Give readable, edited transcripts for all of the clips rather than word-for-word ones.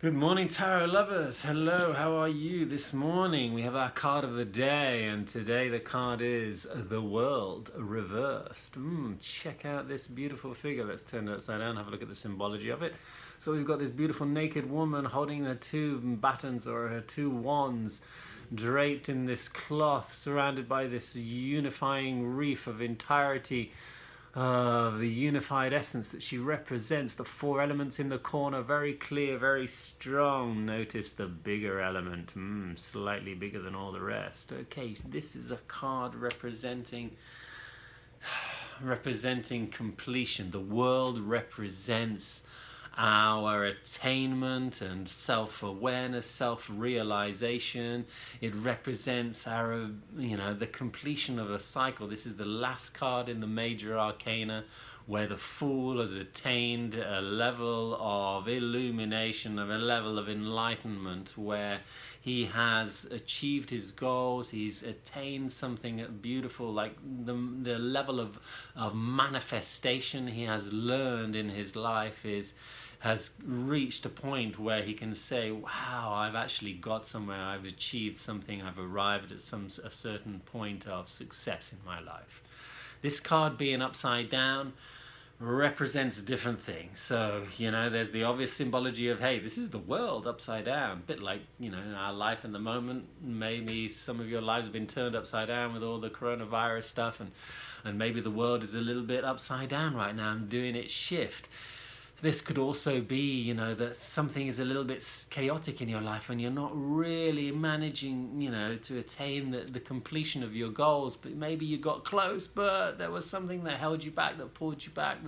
Good morning, tarot lovers. Hello, how are you this morning? We have our card of the day, and today the card is the World reversed. Check out this beautiful figure. Let's turn it upside down, have a look at the symbology of it. So we've got this beautiful naked woman holding her two batons or her two wands, draped in this cloth, surrounded by this unifying reef of entirety, of the unified essence that she represents. The four elements in the corner, very clear, very strong. Notice the bigger element, slightly bigger than all the rest. Okay, this is a card representing completion. The world represents our attainment and self-awareness, self-realization. It represents our, the completion of a cycle. This is the last card in the major arcana, where the Fool has attained a level of illumination, of a level of enlightenment, where he has achieved his goals, he's attained something beautiful, like the level of manifestation he has learned in his life has reached a point where he can say, wow, I've actually got somewhere, I've achieved something, I've arrived at a certain point of success in my life. This card being upside down represents different things. So, there's the obvious symbology of, hey, this is the world upside down. A bit like, our life in the moment. Maybe some of your lives have been turned upside down with all the coronavirus stuff, and maybe the world is a little bit upside down right now and doing its shift. This could also be, that something is a little bit chaotic in your life and you're not really managing, to attain the completion of your goals. But maybe you got close, but there was something that held you back, that pulled you back,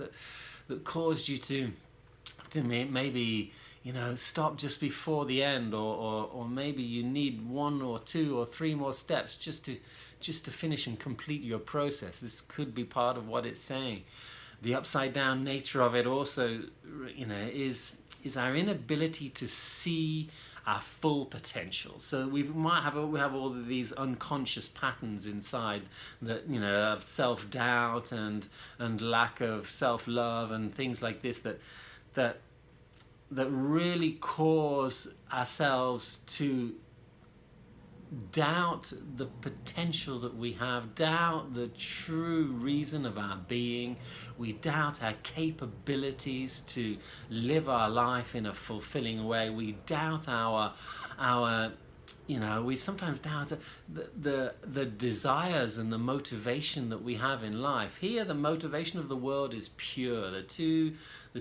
that caused you to maybe, stop just before the end, or maybe you need one or two or three more steps just to finish and complete your process. This could be part of what it's saying. The upside down nature of it also, is our inability to see our full potential. So we have all of these unconscious patterns inside that, of self-doubt and lack of self-love and things like this that really cause ourselves to doubt the potential that we have, doubt the true reason of our being. We doubt our capabilities to live our life in a fulfilling way. We doubt our we sometimes doubt the desires and the motivation that we have in life. Here, the motivation of the world is pure. The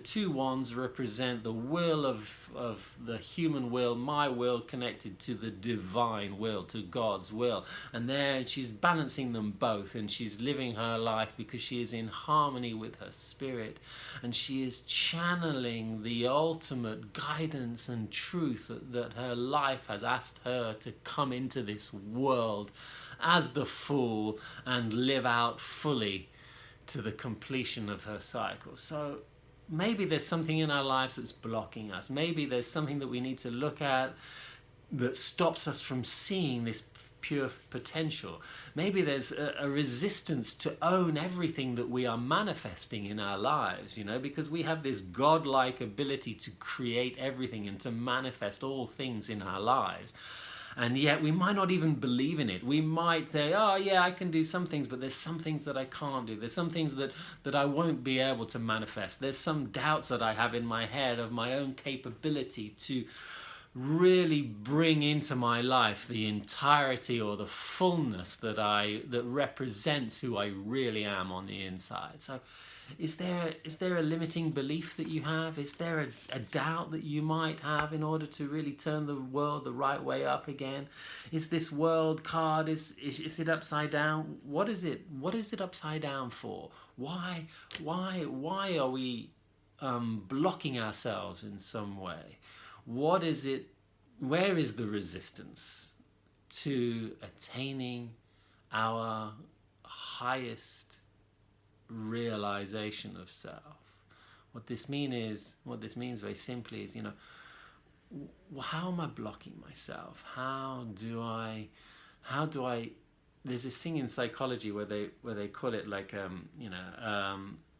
two wands represent the will of the human will, my will, connected to the divine will, to God's will. And there she's balancing them both, and she's living her life because she is in harmony with her spirit, and she is channeling the ultimate guidance and truth that her life has asked her to come into this world as the Fool and live out fully to the completion of her cycle. So maybe there's something in our lives that's blocking us. Maybe there's something that we need to look at that stops us from seeing this pure potential. Maybe there's a resistance to own everything that we are manifesting in our lives, because we have this godlike ability to create everything and to manifest all things in our lives. And yet we might not even believe in it. We might say, oh yeah, I can do some things, but there's some things that I can't do. There's some things that I won't be able to manifest. There's some doubts that I have in my head of my own capability to really bring into my life the entirety or the fullness that represents who I really am on the inside. So is there a limiting belief that you have? Is there a doubt that you might have in order to really turn the world the right way up again? Is this world card, is it upside down? What is it upside down for? Why are we blocking ourselves in some way? What is it? Where is the resistance to attaining our highest realization of self? What this means very simply is, how am I blocking myself? How do I there's this thing in psychology where they call it like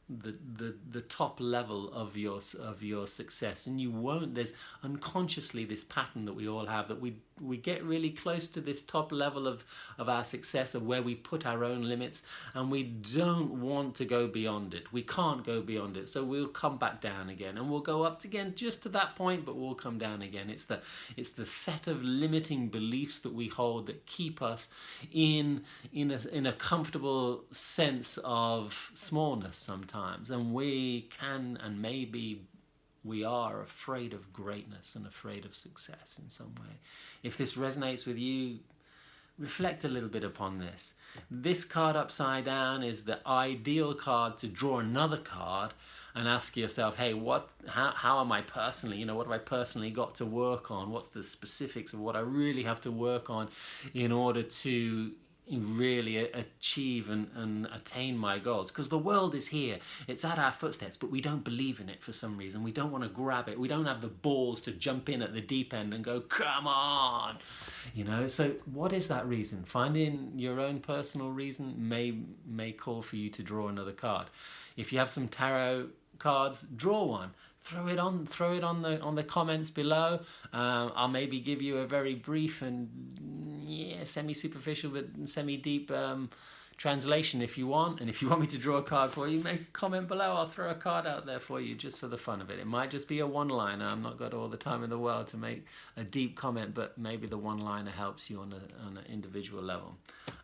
the top level of your success, and you won't. There's unconsciously this pattern that we all have, that we get really close to this top level of our success, of where we put our own limits, and we don't want to go beyond it. We can't go beyond it, so we'll come back down again, and we'll go up again just to that point, but we'll come down again. It's the set of limiting beliefs that we hold that keep us in a comfortable sense of smallness sometimes, and we can, and maybe we are, afraid of greatness and afraid of success in some way. If this resonates with you, reflect a little bit upon this. This card upside down is the ideal card to draw another card and ask yourself, hey, how am I personally, what have I personally got to work on? What's the specifics of what I really have to work on in order to really achieve and attain my goals? Because the world is here, it's at our footsteps, but we don't believe in it for some reason. We don't want to grab it. We don't have the balls to jump in at the deep end and go, come on, so what is that reason? Finding your own personal reason may call for you to draw another card. If you have some tarot cards, draw one. Throw it on the comments below. I'll maybe give you a very brief and semi-superficial but semi-deep translation if you want. And if you want me to draw a card for you, make a comment below. I'll throw a card out there for you just for the fun of it. It might just be a one-liner. I've not got all the time in the world to make a deep comment, but maybe the one-liner helps you on an individual level.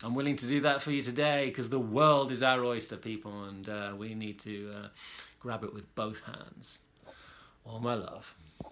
I'm willing to do that for you today, because the world is our oyster, people, and we need to grab it with both hands. All my love.